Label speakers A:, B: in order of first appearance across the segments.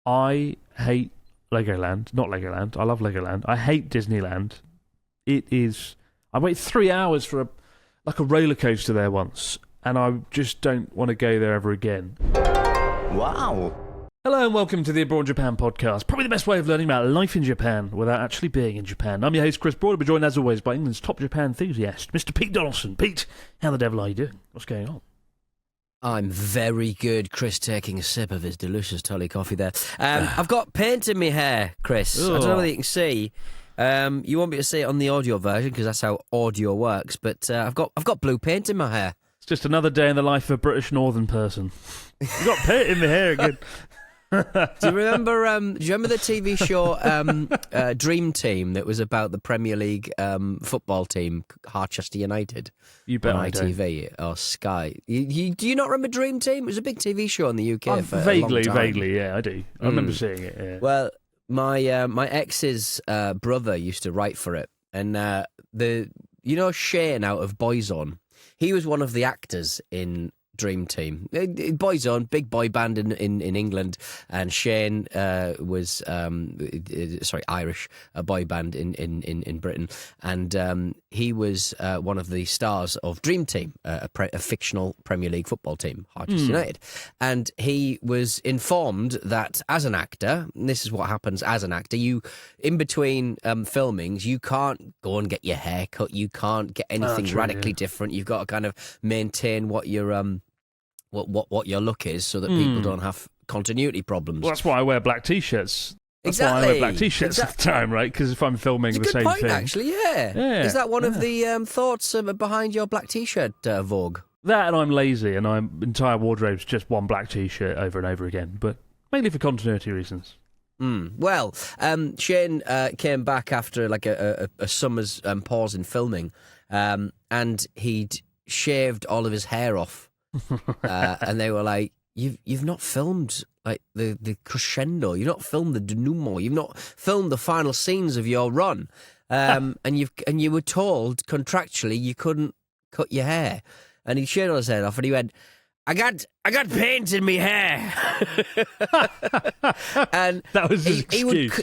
A: I hate Legoland. Not Legoland. I love Legoland. I hate Disneyland. It is... I waited 3 hours for a roller coaster there once, and I just don't want to go there ever again.
B: Wow.
A: Hello and welcome to the Abroad Japan podcast. Probably the best way of learning about life in Japan without actually being in Japan. I'm your host, Chris Broad, joined as always by England's top Japan enthusiast, Mr. Pete Donaldson. Pete, how the devil are you doing? What's going on?
C: I'm very good, Chris, taking a sip of his delicious Tully coffee there. I've got paint in my hair, Chris. I don't know whether you can see. You won't be able to see it on the audio version because that's how audio works, but I've got blue paint in my hair.
A: It's just another day in the life of a British Northern person. You've got paint in my hair again.
C: Do you remember the TV show Dream Team that was about the Premier League football team, Harchester United?
A: You bet
C: on
A: I
C: ITV or Sky. Do you not remember Dream Team? It was a big TV show in the UK for a long time.
A: Vaguely, yeah, I do. I remember seeing it, yeah.
C: Well, my ex's brother used to write for it, and Shane out of Boyzone, he was one of the actors in Dream Team. Boyzone, big boy band in England, and Shane was Irish, a boy band in Britain, and he was one of the stars of Dream Team, a fictional Premier League football team, Harchester United, and he was informed that as an actor, and this is what happens as an actor, you in between filmings, you can't go and get your hair cut, you can't get anything radically different. You've got to kind of maintain what your what your look is, so that people don't have continuity problems.
A: Well, that's why I wear black t-shirts. That's why I wear black t-shirts at the time, right? Because if I'm filming the same
C: point,
A: thing,
C: actually, yeah. Is that one of the thoughts behind your black t-shirt vogue?
A: That, and I'm lazy, and my entire wardrobe's just one black t-shirt over and over again, but mainly for continuity reasons.
C: Well, Shane came back after like a summer's pause in filming, and he'd shaved all of his hair off. And they were like, "You've not filmed like the crescendo. You've not filmed the denouement. You've not filmed the final scenes of your run. And you were told contractually you couldn't cut your hair." And he shaved all his hair off, and he went, I got paint in my hair." And
A: that was his excuse.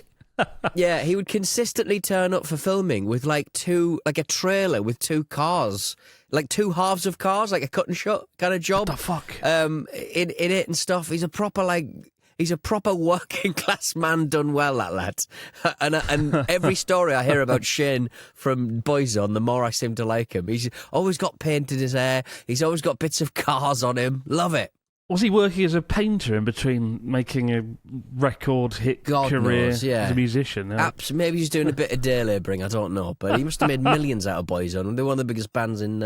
C: He would consistently turn up for filming with like a trailer with two cars, like two halves of cars, like a cut and shut kind of job.
A: What the fuck?
C: In it and stuff. He's a proper working class man done well, that lad. And every story I hear about Shane from Boyzone, the more I seem to like him. He's always got paint in his hair. He's always got bits of cars on him. Love it.
A: Was he working as a painter in between making a record hit career as a musician?
C: Maybe he's doing a bit of day labouring, I don't know. But he must have made millions out of Boyzone. They're one of the biggest bands in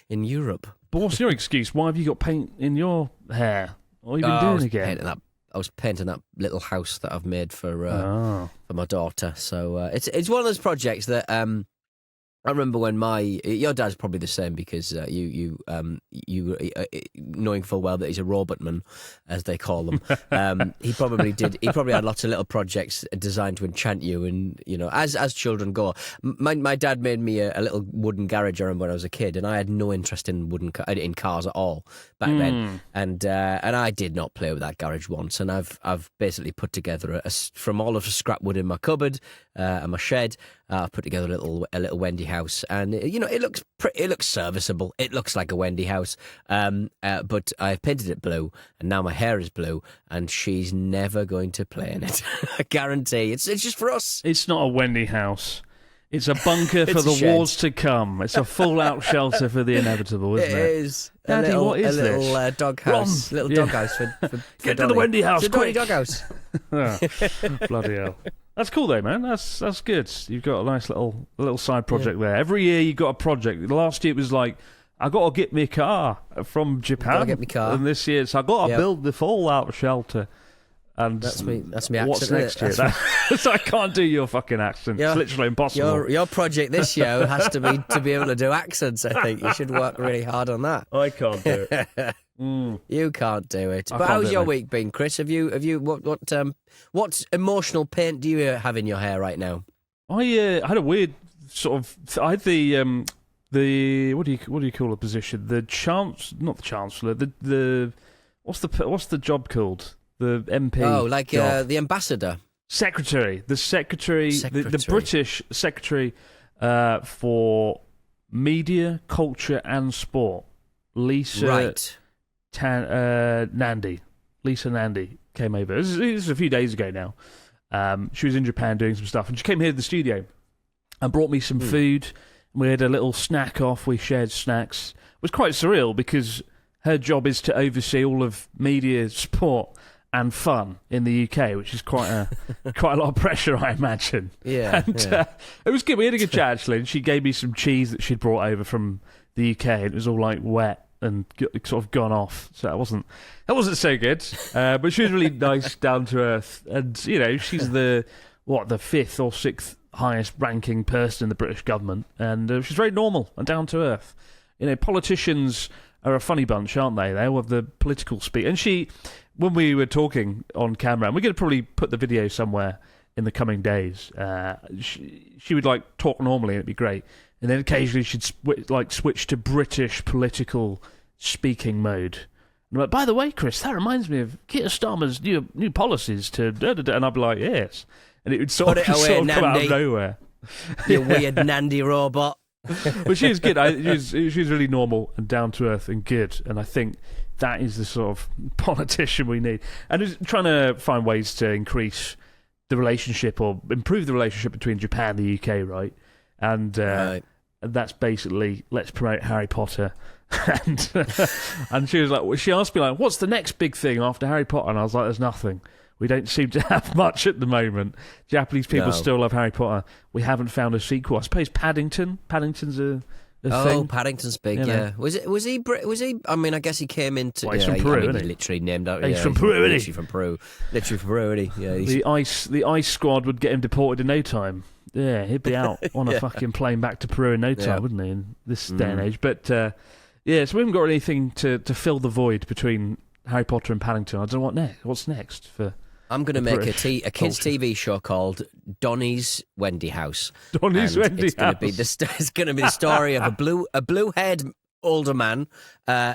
C: Europe.
A: But what's your excuse? Why have you got paint in your hair? What have you been doing again?
C: I was painting that little house that I've made for my daughter. So it's one of those projects that... I remember when your dad's probably the same, because you knowing full well that he's a robotman, as they call them. He probably had lots of little projects designed to enchant you, and as children go. My dad made me a little wooden garage, I remember, when I was a kid, and I had no interest in in cars at all back then, and I did not play with that garage once, and I've basically put together from all of the scrap wood in my cupboard and my shed. I've put together a little Wendy house, and it looks serviceable. It looks like a Wendy house, but I've painted it blue, and now my hair is blue, and she's never going to play in it. I guarantee. It's just for us.
A: It's not a Wendy house. It's a bunker for the wars to come. It's a fallout shelter for the inevitable, isn't it?
C: It is.
A: Daddy, what is this?
C: A little dog house. Little dog house for
A: Get
C: Dolly.
A: to the Wendy house,
C: it's a
A: quick!
C: dog house.
A: Bloody hell. That's cool though, man. That's good. You've got a nice little side project there. Every year you've got a project. Last year it was like, I got to get me car from Japan.
C: Got to get me car.
A: And this year it's, I got to build the fallout shelter. And
C: that's me accent.
A: What's next year? So I can't do your fucking accent. It's literally impossible.
C: Your project this year has to be able to do accents. I think you should work really hard on that.
A: I can't do it.
C: You can't do it. But how's your week been, Chris? Have you what emotional paint do you have in your hair right now?
A: I had a weird sort of. I had the what do you call a position? Not the chancellor. The what's the job called? the MP.
C: Oh, like
A: job.
C: the ambassador.
A: Secretary. The British secretary for media, culture, and sport. Lisa Nandy. Lisa Nandy came over. This is a few days ago now. She was in Japan doing some stuff, and she came here to the studio and brought me some food. We had a little snack off. We shared snacks. It was quite surreal because her job is to oversee all of media, sport, and fun in the UK, which is quite a lot of pressure, I imagine.
C: Yeah,
A: and it was good. We had a good chat actually. And she gave me some cheese that she'd brought over from the UK, and it was all like wet and sort of gone off. So that wasn't so good. But she was really nice, down to earth, and she's the fifth or sixth highest ranking person in the British government, and she's very normal and down to earth. Politicians are a funny bunch, aren't they? They all have the political speak. And she, when we were talking on camera, and we're going to probably put the video somewhere in the coming days, she would talk normally and it'd be great. And then occasionally she'd switch to British political speaking mode. And I'm like, by the way, Chris, that reminds me of Keir Starmer's new policies to and I'd be like, yes. And it would sort of come out of nowhere.
C: You weird Nandy robot.
A: But she was good. She was really normal and down to earth and good. And I think that is the sort of politician we need. And just trying to find ways to increase the relationship or improve the relationship between Japan and the UK, right? And that's basically, let's promote Harry Potter. and she was like, she asked me what's the next big thing after Harry Potter? And I was like, there's nothing. We don't seem to have much at the moment. Japanese people still love Harry Potter. We haven't found a sequel. I suppose Paddington. Paddington's a thing.
C: Oh, Paddington's big, yeah. Was he? I mean, I guess he came into.
A: Well, he's from Peru, isn't he?
C: Literally named out.
A: He's from Peru, isn't he?
C: Literally from Peru. Isn't he? Yeah.
A: The ice squad would get him deported in no time. Yeah, he'd be out on a fucking plane back to Peru in no time, wouldn't he? In this day and age. But so we haven't got anything to fill the void between Harry Potter and Paddington. I don't know what's next for.
C: I'm going to make a kids' TV show called Donnie's Wendy House.
A: Donnie's Wendy House.
C: It's going to be the story of a blue-haired older man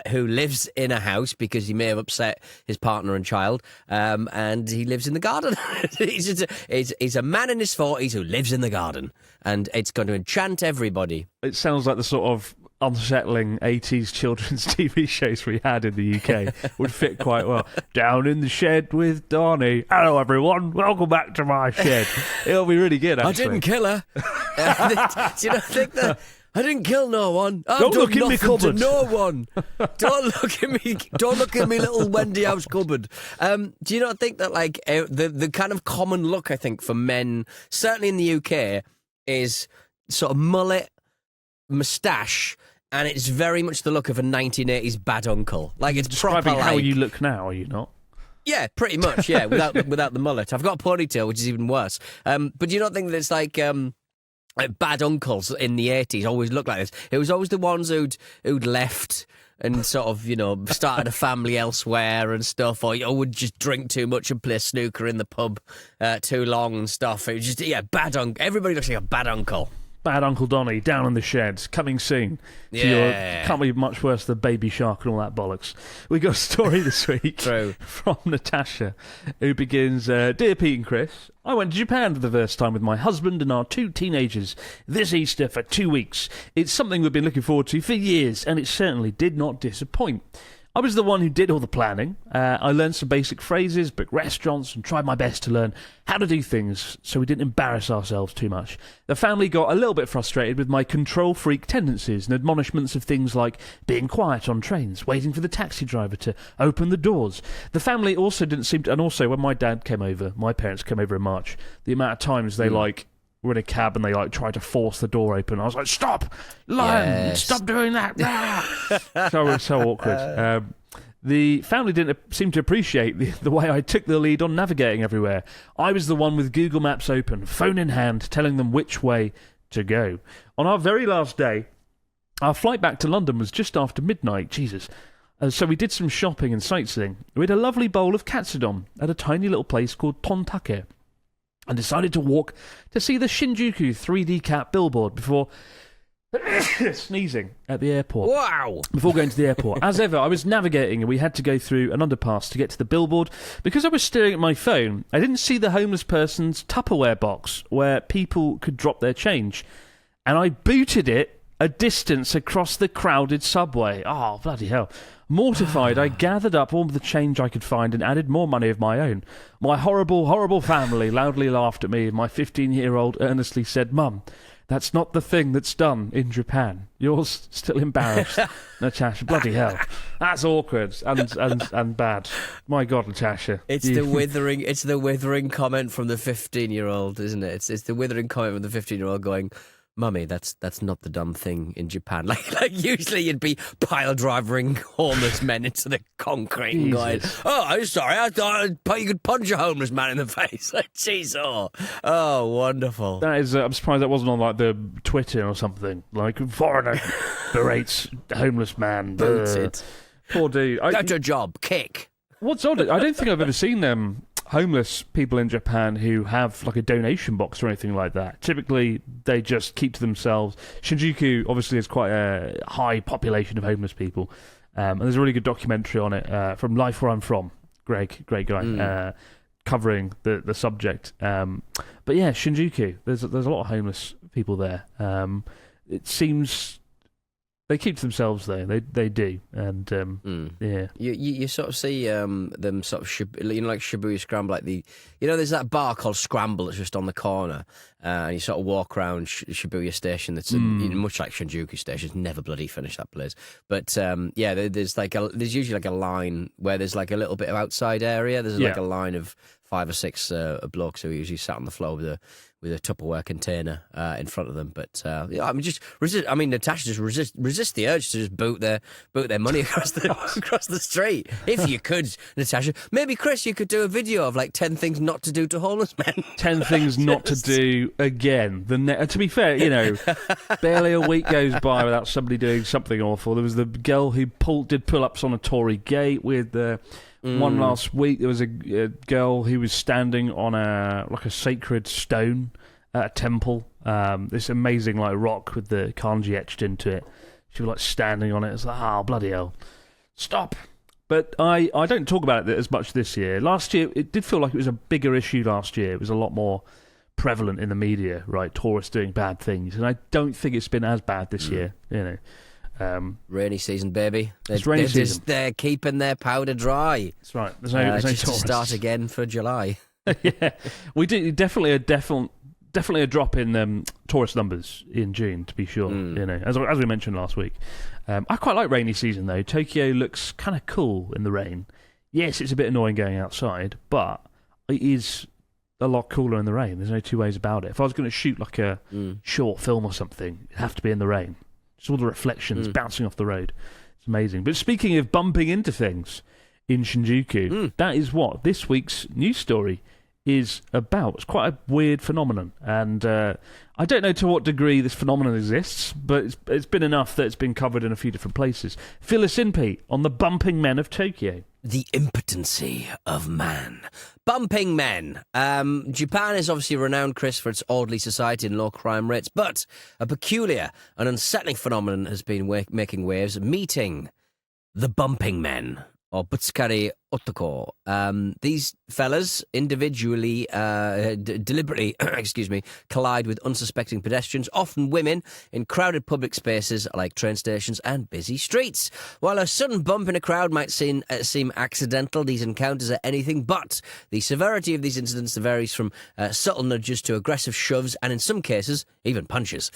C: who lives in a house because he may have upset his partner and child, and he lives in the garden. he's a man in his 40s who lives in the garden, and it's going to enchant everybody.
A: It sounds like the sort of unsettling 80s children's TV shows we had in the UK would fit quite well. Down in the shed with Donnie. Hello everyone, welcome back to my shed. It'll be really good, actually.
C: I didn't kill her. Do you not think that? I didn't kill no one.
A: Don't look in me cupboard.
C: No one. Don't look at me. Don't look at me little Wendy House cupboard. Do you not think that the kind of common look I think for men, certainly in the UK, is sort of mullet, moustache, and it's very much the look of a 1980s bad uncle. It's
A: describing
C: proper
A: how you look now, are you not?
C: Yeah, pretty much. Yeah, without the mullet. I've got a ponytail, which is even worse. But do you not think that it's like bad uncles in the 80s always look like this? It was always the ones who'd left and sort of, started a family elsewhere and stuff, or would just drink too much and play snooker in the pub too long and stuff. It was just, bad uncle. Everybody looks like a bad uncle.
A: Bad Uncle Donnie, Down in the Sheds, coming soon. Can't be much worse than Baby Shark and all that bollocks. We got a story this week from Natasha, who begins, Dear Pete and Chris, I went to Japan for the first time with my husband and our 2 teenagers this Easter for 2 weeks. It's something we've been looking forward to for years, and it certainly did not disappoint. I was the one who did all the planning. I learned some basic phrases, booked restaurants, and tried my best to learn how to do things so we didn't embarrass ourselves too much. The family got a little bit frustrated with my control freak tendencies and admonishments of things like being quiet on trains, waiting for the taxi driver to open the doors. The family also didn't seem to... And also, when my dad came over, my parents came over in March, the amount of times they, were in a cab and they tried to force the door open. I was like, stop! Stop doing that! So it was so awkward. The family didn't seem to appreciate the way I took the lead on navigating everywhere. I was the one with Google Maps open, phone in hand, telling them which way to go. On our very last day, our flight back to London was just after midnight. Jesus. So we did some shopping and sightseeing. We had a lovely bowl of katsudon at a tiny little place called Tontake, and decided to walk to see the Shinjuku 3D cap billboard before sneezing at the airport.
C: Wow!
A: Before going to the airport. As ever, I was navigating and we had to go through an underpass to get to the billboard. Because I was staring at my phone, I didn't see the homeless person's Tupperware box where people could drop their change. And I booted it a distance across the crowded subway. Oh, bloody hell. Mortified, I gathered up all the change I could find and added more money of my own. My horrible, horrible family loudly laughed at me. My 15-year-old earnestly said, "Mum, that's not the thing that's done in Japan. You're still embarrassed." Natasha, bloody hell. That's awkward and bad. My God, Natasha.
C: It's the withering comment from the 15-year-old, isn't it? It's the withering comment from the 15-year-old going, "Mummy, that's not the dumb thing in Japan." Like usually you'd be pile driving homeless men into the concrete and going, "Oh, I'm sorry, I thought you could punch a homeless man in the face." Like, jeez, oh, wonderful.
A: That is, I'm surprised that wasn't on like the Twitter or something. Like, foreigner berates homeless man.
C: Booted.
A: Poor dude.
C: Got your job, kick.
A: What's odd, I don't think I've ever seen homeless people in Japan who have like a donation box or anything like that. Typically, they just keep to themselves. Shinjuku obviously has quite a high population of homeless people, and there's a really good documentary on it from Life Where I'm From. Great guy, covering the subject. But yeah, Shinjuku, there's a lot of homeless people there. It seems they keep to themselves though. They do, and yeah.
C: You sort of see them sort of like Shibuya Scramble, like there's that bar called Scramble that's just on the corner, and you sort of walk around Shibuya Station. That's much like Shinjuku Station. It's never bloody finished, that place. But there's usually like a line where there's like a little bit of outside area. There's like a line of 5 or 6 blokes who usually sat on the floor with a Tupperware container in front of them. But just resist. I mean, Natasha, just resist the urge to just boot their money across the street. If you could, Natasha. Maybe Chris, you could do a video of like 10 things not to do to homeless men.
A: 10 things not to do again. To be fair, barely a week goes by without somebody doing something awful. There was the girl who did pull-ups on a Tory gate with one last week. There was a girl who was standing on a sacred stone at a temple. This amazing rock with the kanji etched into it. She was standing on it. It's like, bloody hell, stop! But I don't talk about it as much this year. Last year, it did feel like it was a bigger issue. Last year, it was a lot more prevalent in the media. Right, tourists doing bad things, and I don't think it's been as bad this year.
C: Rainy season, baby.
A: It's rainy season.
C: They're keeping their powder dry.
A: That's right. There's no
C: just
A: tourists.
C: To start again for July.
A: Yeah, we did definitely a drop in tourist numbers in June, to be sure. As we mentioned last week. I quite like rainy season though. Tokyo looks kind of cool in the rain. Yes, it's a bit annoying going outside, but it is a lot cooler in the rain. There's no two ways about it. If I was going to shoot like a short film or something, it'd have to be in the rain. Just all the reflections bouncing off the road. It's amazing. But speaking of bumping into things in Shinjuku, that is what this week's news story is about. It's quite a weird phenomenon. And I don't know to what degree this phenomenon exists, but it's been enough that it's been covered in a few different places. Fill us in, Pete, on the bumping men of Tokyo.
C: The impotency of man. Bumping men. Japan is obviously renowned, Chris, for its orderly society and low crime rates, but a peculiar and unsettling phenomenon has been making waves, meeting the bumping men, or Butsukari Otoko. These fellas individually, deliberately, collide with unsuspecting pedestrians, often women, in crowded public spaces like train stations and busy streets. While a sudden bump in a crowd might seem accidental, these encounters are anything but. The severity of these incidents varies from subtle nudges to aggressive shoves, and in some cases, even punches.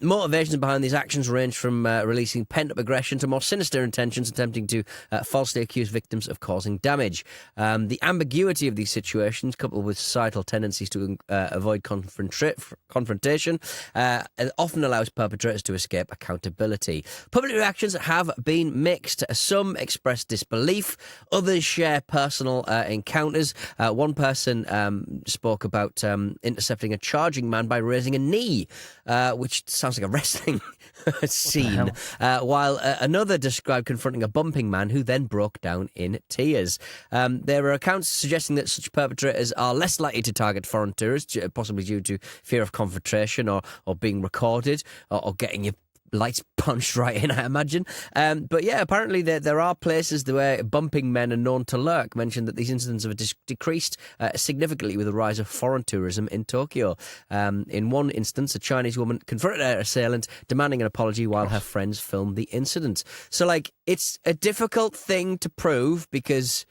C: Motivations behind these actions range from releasing pent-up aggression to more sinister intentions, attempting to falsely accuse victims of causing damage. The ambiguity of these situations, coupled with societal tendencies to avoid confrontation, often allows perpetrators to escape accountability. Public reactions have been mixed. Some express disbelief, others share personal encounters. One person spoke about intercepting a charging man by raising a knee, which sounds like a wrestling scene, while another described confronting a bumping man who then broke broke down in tears. There are accounts suggesting that such perpetrators are less likely to target foreign tourists, possibly due to fear of confrontation or being recorded or getting your lights punched right in, I imagine. But yeah, apparently there are places where bumping men are known to lurk. Mentioned that these incidents have decreased significantly with the rise of foreign tourism in Tokyo. In one instance, a Chinese woman confronted her assailant, demanding an apology while her friends filmed the incident. So, like, it's a difficult thing to prove because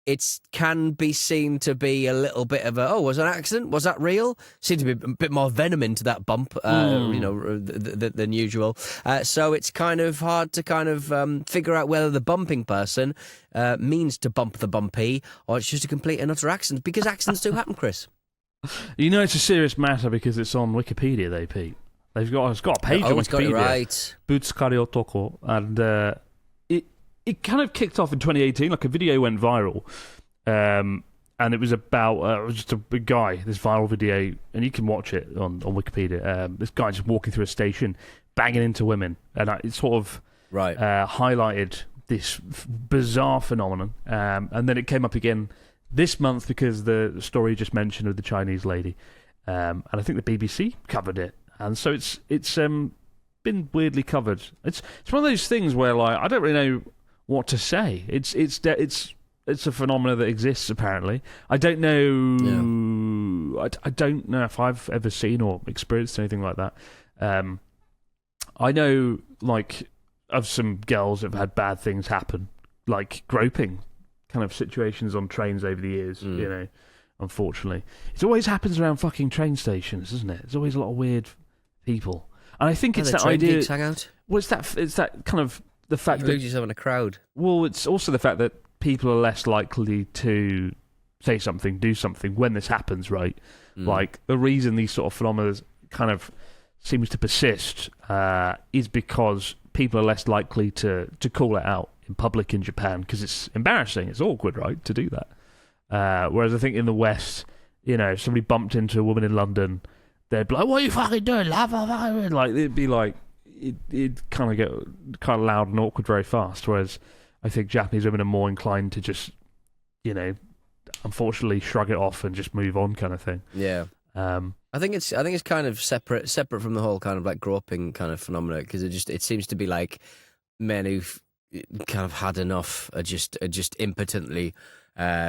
C: it can be seen to be a little bit of was it an accident? Was that real? Seemed to be a bit more venom into that bump, than usual. So it's kind of hard to kind of figure out whether the bumping person means to bump the bumpy or it's just a complete and utter accident, because accidents do happen, Chris.
A: You know, it's a serious matter because it's on Wikipedia, Pete. It's got a page on Wikipedia.
C: Got it right.
A: Butsukari Otoko, and it kind of kicked off in 2018. Like, a video went viral, and it was about just a big guy. This viral video, and you can watch it on Wikipedia. This guy just walking through a station, banging into women, and it sort of highlighted this bizarre phenomenon. And then it came up again this month because the story just mentioned of the Chinese lady, and I think the BBC covered it, and so it's been weirdly covered. It's one of those things where, like, I don't really know what to say. It's a phenomenon that exists, apparently. I don't know. Yeah. I don't know if I've ever seen or experienced anything like that. I know, like, of some girls that have had bad things happen, like groping kind of situations on trains over the years. You know, unfortunately, it always happens around fucking train stations, isn't it? There's always a lot of weird people, and I think it's that idea.
C: Hang out?
A: Well, it's that kind of the fact
C: you lose yourself in a crowd.
A: Well, it's also the fact that people are less likely to say something, do something when this happens, right? Like, the reason these sort of phenomena kind of seems to persist is because people are less likely to call it out in public in Japan because it's embarrassing, it's awkward, right, to do that. Whereas I think in the West, you know, if somebody bumped into a woman in London, they'd be like, "What are you fucking doing, love?" Like, it'd be like, It'd kind of get kind of loud and awkward very fast, whereas I think Japanese women are more inclined to just, you know, unfortunately shrug it off and just move on, kind of thing.
C: Yeah. I think it's kind of separate from the whole kind of like groping kind of phenomena, because it seems to be like men who've kind of had enough are just impotently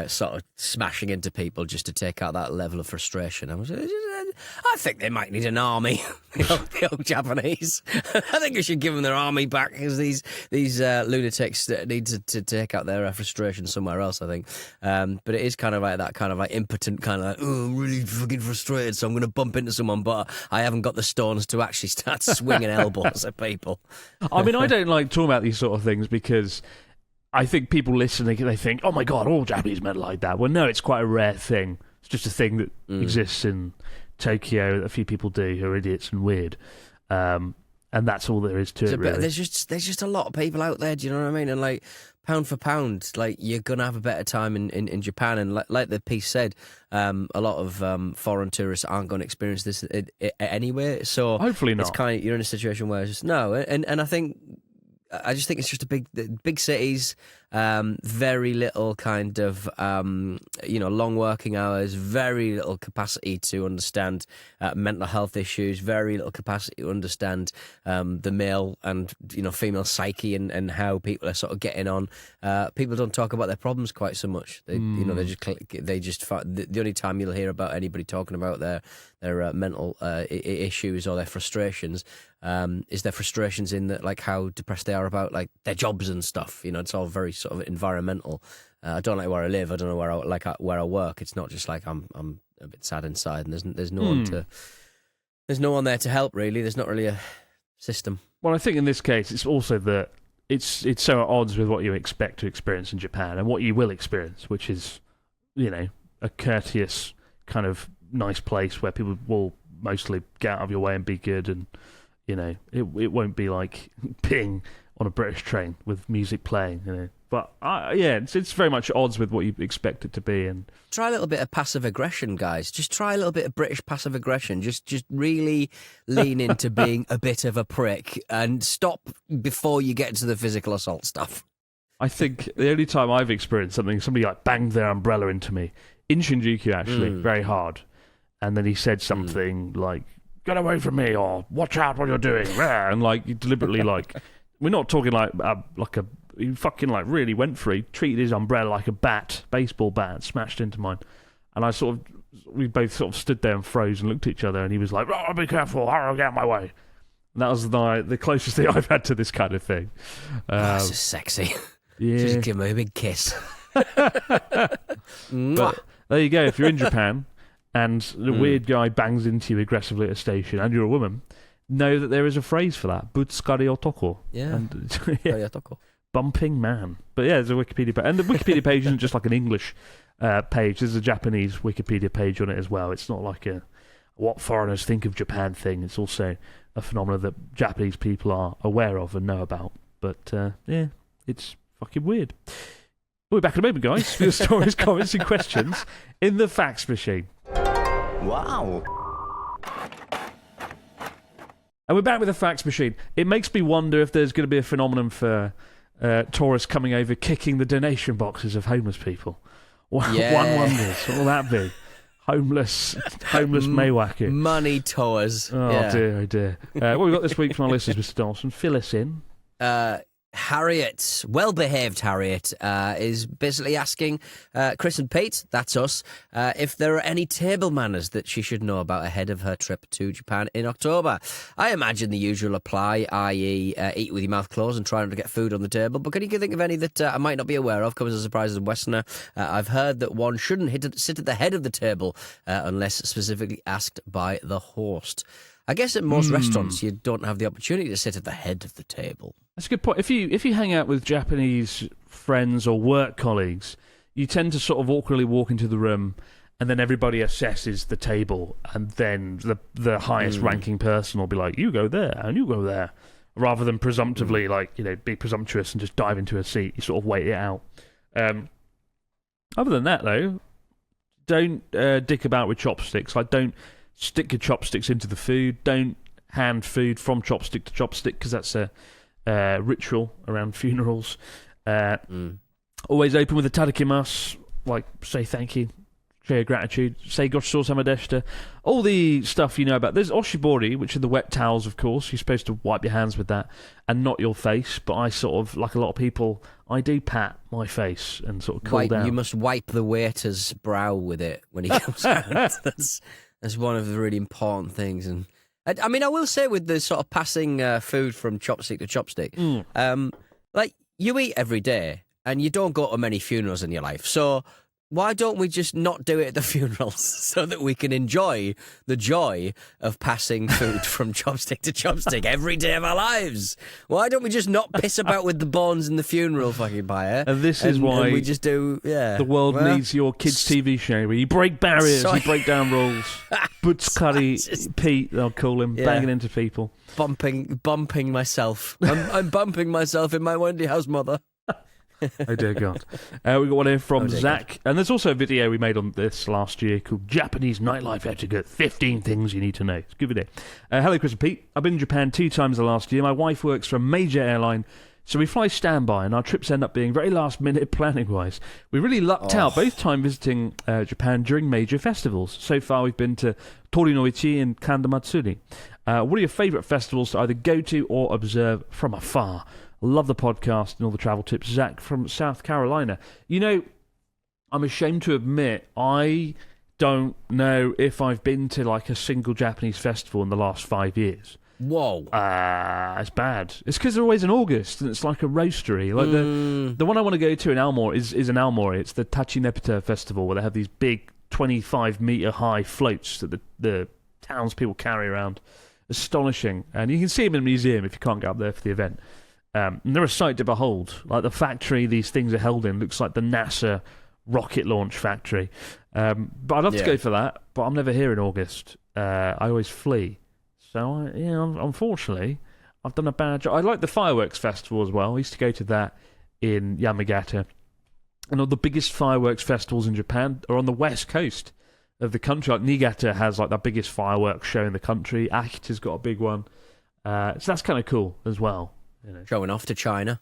C: sort of smashing into people just to take out that level of frustration. I think they might need an army, the old Japanese. I think we should give them their army back, because these lunatics need to take out their frustration somewhere else, I think. But it is kind of like that kind of like impotent kind of like, oh, I'm really fucking frustrated, so I'm going to bump into someone, but I haven't got the stones to actually start swinging elbows at people.
A: I mean, I don't like talking about these sort of things because I think people listening, they think, oh my God, all Japanese men are like that. Well, no, it's quite a rare thing. It's just a thing that exists in Tokyo that a few people do who are idiots and weird. And that's all there is to it, really.
C: There's just a lot of people out there, do you know what I mean? And like, pound for pound, like, you're going to have a better time in Japan. And like the piece said, a lot of foreign tourists aren't going to experience this anyway. So
A: hopefully not.
C: It's kind of, you're in a situation where it's just, no. And I just think it's just big cities, very little kind of, long working hours, very little capacity to understand mental health issues, very little capacity to understand the male and, female psyche and how people are sort of getting on. People don't talk about their problems quite so much. The only time you'll hear about anybody talking about their mental issues or their frustrations is their frustrations in that, like, how depressed they are about like their jobs and stuff. It's all very sort of environmental. I don't like where I live. I don't know where I work. It's not just like I'm a bit sad inside, and there's no one there to help, really. There's not really a system.
A: Well, I think in this case, it's also that it's so at odds with what you expect to experience in Japan and what you will experience, which is, a courteous kind of nice place where people will mostly get out of your way and be good, and it won't be like being on a British train with music playing, But it's very much at odds with what you expect it to be. And
C: try a little bit of passive aggression, guys. Just try a little bit of British passive aggression. Just really lean into being a bit of a prick and stop before you get to the physical assault stuff.
A: I think the only time I've experienced somebody like banged their umbrella into me, in Shinjuku actually, very hard. And then he said something like, "Get away from me," or "Watch out what you're doing," and like he deliberately like, we're not talking like he fucking like really went for it. He treated his umbrella like a baseball bat, and smashed into mine. And we both sort of stood there and froze and looked at each other. And he was like, "Oh, be careful! I'll get out of my way." And that was the closest thing I've had to this kind of thing.
C: That's just sexy.
A: Yeah,
C: just give me a big kiss.
A: But there you go. If you're in Japan and the weird guy bangs into you aggressively at a station, and you're a woman, know that there is a phrase for that: "Butsukari otoko."
C: Yeah.
A: And,
C: Otoko.
A: Bumping man. But yeah, there's a Wikipedia page. And the Wikipedia page isn't just like an English page. There's a Japanese Wikipedia page on it as well. It's not like a what foreigners think of Japan thing. It's also a phenomenon that Japanese people are aware of and know about. But yeah, it's fucking weird. We'll be back in a moment, guys, for your stories, comments and questions in the fax machine.
B: Wow.
A: And we're back with the fax machine. It makes me wonder if there's going to be a phenomenon for tourists coming over kicking the donation boxes of homeless people.
C: Yeah.
A: One wonders. What will that be? Homeless Maywaku.
C: Money tours.
A: Oh,
C: yeah.
A: dear, oh, dear. What have we got this week from our listeners, Mr. Dawson? Fill us in.
C: Harriet, well-behaved Harriet, is basically asking Chris and Pete, that's us, if there are any table manners that she should know about ahead of her trip to Japan in October. I imagine the usual apply, i.e. Eat with your mouth closed and try not to get food on the table, but can you think of any that I might not be aware of? Comes as a surprise as a Westerner. I've heard that one shouldn't sit at the head of the table unless specifically asked by the host. I guess at most restaurants you don't have the opportunity to sit at the head of the table.
A: That's a good point. If you hang out with Japanese friends or work colleagues, you tend to sort of awkwardly walk into the room, and then everybody assesses the table, and then the highest ranking person will be like, "You go there and you go there," rather than presumptively be presumptuous and just dive into a seat. You sort of wait it out. Other than that, though, don't dick about with chopsticks. Like, don't stick your chopsticks into the food. Don't hand food from chopstick to chopstick, because that's a ritual around funerals. Always open with a tadakimasu, like say thank you, show your gratitude, say gochisousama deshita, all the stuff you know about. There's oshibori, which are the wet towels, of course. You're supposed to wipe your hands with that and not your face, but I sort of, like a lot of people, I do pat my face and sort of cool down.
C: You must wipe the waiter's brow with it when he comes out. That's one of the really important things. And I mean, I will say with the sort of passing food from chopstick to chopstick, like you eat every day and you don't go to many funerals in your life. So why don't we just not do it at the funerals so that we can enjoy the joy of passing food from chopstick to chopstick every day of our lives? Why don't we just not piss about with the bones in the funeral fucking pyre?
A: And this is why
C: we just do,
A: the world needs your kids' TV show where you break barriers, you break down rules. Butsukari Pete, they'll call him, banging into people.
C: Bumping myself. I'm bumping myself in my Wendy House mother.
A: Oh dear God. We got one here from Zach, and there's also a video we made on this last year called Japanese Nightlife Etiquette, 15 Things You Need to Know. It's a good video. Hello Chris and Pete, I've been in Japan 2 times the last year. My wife works for a major airline, so we fly standby, and our trips end up being very last minute planning wise. We really lucked out both time visiting Japan during major festivals. So far we've been to Torinoichi and Kanda Matsuri. What are your favourite festivals to either go to or observe from afar? Love the podcast and all the travel tips. Zach from South Carolina. You know, I'm ashamed to admit, I don't know if I've been to like a single Japanese festival in the last 5 years.
C: Whoa.
A: It's bad. It's because they're always in August, and it's like a roastery. Like the one I want to go to in Aomori is in Aomori. It's the Tachinepeta Festival, where they have these big 25-metre high floats that the townspeople carry around. Astonishing. And you can see them in a museum if you can't get up there for the event. And they're a sight to behold. Like the factory these things are held in looks like the NASA rocket launch factory. But I'd love to go for that, but I'm never here in August. I always flee. So, unfortunately, I've done a bad job. I like the fireworks festival as well. I used to go to that in Yamagata. And all the biggest fireworks festivals in Japan are on the west coast of the country. Like Niigata has like the biggest fireworks show in the country. Akita's got a big one. So that's kind of cool as well. You know.
C: Showing off to China.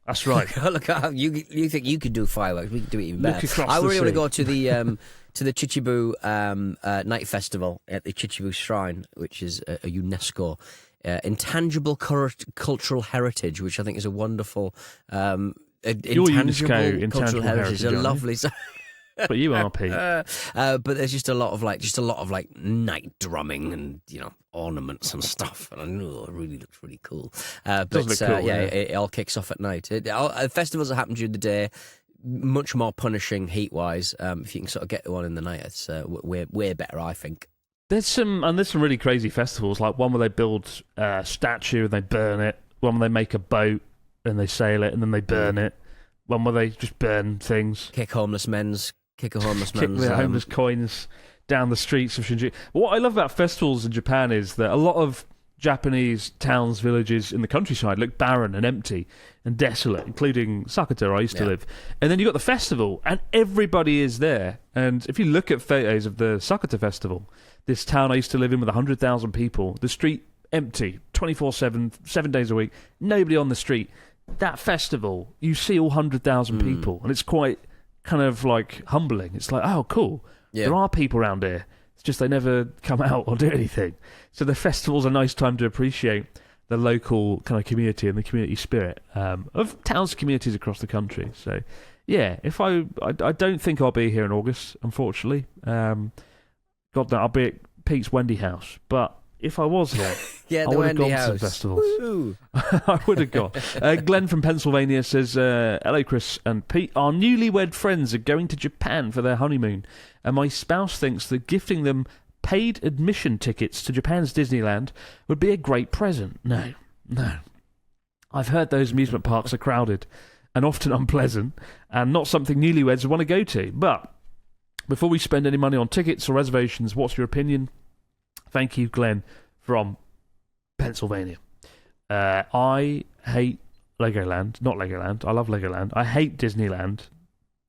A: That's right.
C: Look, you think you could do fireworks? We could do it even better.
A: Look across
C: I
A: the
C: really want to
A: sea.
C: go to the Chichibu night festival at the Chichibu Shrine, which is a UNESCO intangible cultural heritage, which I think is a wonderful
A: Your UNESCO intangible
C: cultural heritage. A
A: aren't you?
C: lovely.
A: But you are, Pete.
C: But there's just a lot of night drumming and ornaments and stuff, and I know it really looks really cool.
A: Does look cool, yeah.
C: It all kicks off at night. Festivals that happen during the day, much more punishing heat wise. If you can sort of get one in the night, it's way better, I think.
A: There's some really crazy festivals, like one where they build a statue and they burn it, one where they make a boat and they sail it and then they burn it, one where they just burn things.
C: Kick the homeless
A: coins down the streets of Shinjuku. What I love about festivals in Japan is that a lot of Japanese towns, villages in the countryside look barren and empty and desolate, including Sakata, where I used to live. And then you got the festival, and everybody is there. And if you look at photos of the Sakata festival, this town I used to live in with 100,000 people, the street empty, 24/7, 7 days a week, nobody on the street. That festival, you see all 100,000 people, and it's quite kind of like humbling. It's like, oh, cool. Yeah. There are people around here. It's just they never come out or do anything. So the festival's a nice time to appreciate the local kind of community and the community spirit of towns and communities across the country. So, yeah, if I don't think I'll be here in August, unfortunately. God, no, I'll be at Pete's Wendy house. But if I was there,
C: yeah,
A: I would have gone to some festivals. I would have gone. Glenn from Pennsylvania says, hello, Chris and Pete. Our newlywed friends are going to Japan for their honeymoon, and my spouse thinks that gifting them paid admission tickets to Japan's Disneyland would be a great present. No. I've heard those amusement parks are crowded and often unpleasant, and not something newlyweds want to go to. But before we spend any money on tickets or reservations, what's your opinion? Thank you, Glenn, from Pennsylvania. I hate Legoland. Not Legoland. I love Legoland. I hate Disneyland.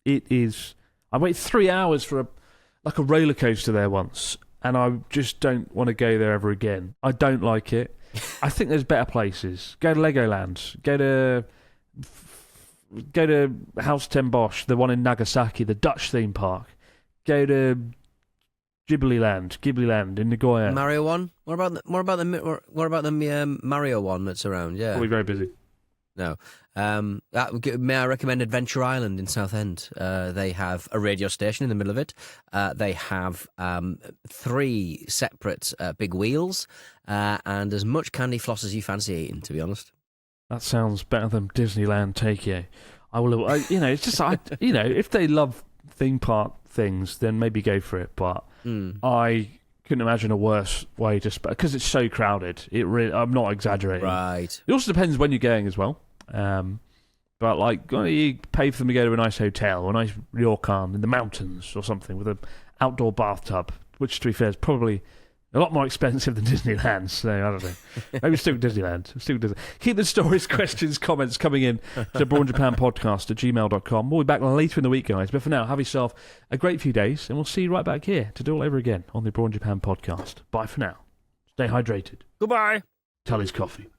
A: It is... I waited 3 hours for a roller coaster there once, and I just don't want to go there ever again. I don't like it. I think there's better places. Go to Legoland. Go to House Ten Bosch, the one in Nagasaki, the Dutch theme park. Go to Ghibli Land in Nagoya.
C: Mario one. What about the Mario one that's around? Yeah,
A: Probably very busy.
C: No. May I recommend Adventure Island in Southend? They have a radio station in the middle of it. They have 3 separate big wheels and as much candy floss as you fancy eating, to be honest.
A: That sounds better than Disneyland Tokyo. It's just, if they love theme park things, then maybe go for it. But I couldn't imagine a worse way to because it's so crowded. I'm not exaggerating.
C: Right.
A: It also depends when you're going as well. But you pay for them to go to a nice hotel or a nice ryokan in the mountains or something with an outdoor bathtub, which to be fair is probably a lot more expensive than Disneyland. So I don't know. Maybe stick with Disneyland. Keep the stories, questions, comments coming in to BrawnJapanPodcast@gmail.com. We'll be back later in the week, guys. But for now, have yourself a great few days, and we'll see you right back here to do all over again on the Brawn Japan Podcast. Bye for now. Stay hydrated.
C: Goodbye.
A: Tully's coffee.